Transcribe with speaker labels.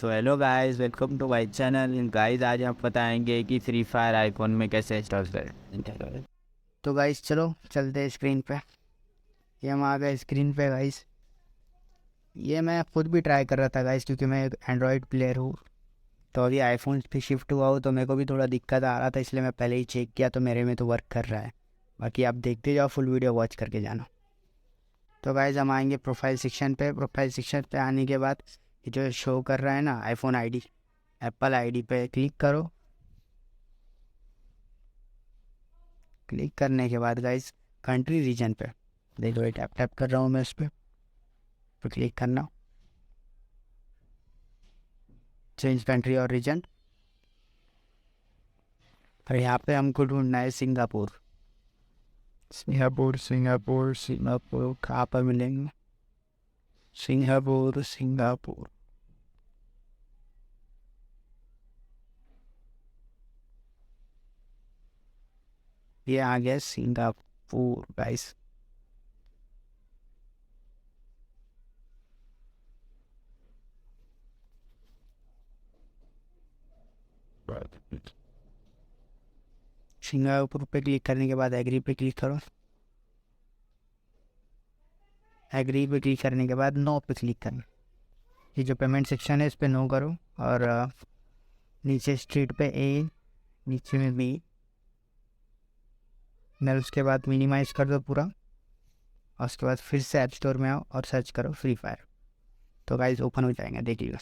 Speaker 1: So hello guys, welcome to my channel. Guys आज हम बताएंगे कि फ्री फायर आईफोन में कैसे इंस्टॉल करें।
Speaker 2: तो गाइस चलो चलते हैं स्क्रीन पे। ये हम आ गए स्क्रीन पे गाइस। ये मैं खुद भी ट्राई कर रहा था गाइस, क्योंकि मैं एक एंड्रॉयड प्लेयर हूँ। तो अभी आईफोन पे शिफ्ट हुआ हूँ तो मेरे को भी थोड़ा दिक्कत आ रहा था, इसलिए मैं पहले ही चेक किया तो मेरे में तो वर्क कर रहा है। बाकी आप देखते जाओ, फुल वीडियो वॉच करके जाना। तो गाइस हम आएंगे प्रोफाइल सेक्शन पे। प्रोफाइल सेक्शन पे आने के बाद ये जो शो कर रहा है ना आईफोन आईडी, एप्पल आईडी पे क्लिक करो। क्लिक करने के बाद गाइस कंट्री रीजन पे देखो, ये टैप टैप कर रहा हूँ मैं उस पर। क्लिक करना, चेंज कंट्री और रीजन। और यहाँ पे हमको ढूंढना है सिंगापुर। सिंगापुर सिंगापुर सिंगापुर कहाँ पर मिलेंगे? Singapore Singapore. ये आ गया सिंगापुर गाइस। सिंगापुर पे क्लिक करने के बाद एग्री पे क्लिक करो। एग्री पे क्लिक करने के बाद नो पे क्लिक करना। ये जो पेमेंट सेक्शन है इस पर नो करो। और नीचे स्ट्रीट पे ए, नीचे में बी, मैं उसके बाद मिनिमाइज कर दो पूरा। और उसके बाद फिर से ऐप स्टोर में आओ और सर्च करो फ्री फायर। तो गाइस ओपन हो जाएंगे, देख लीजिए।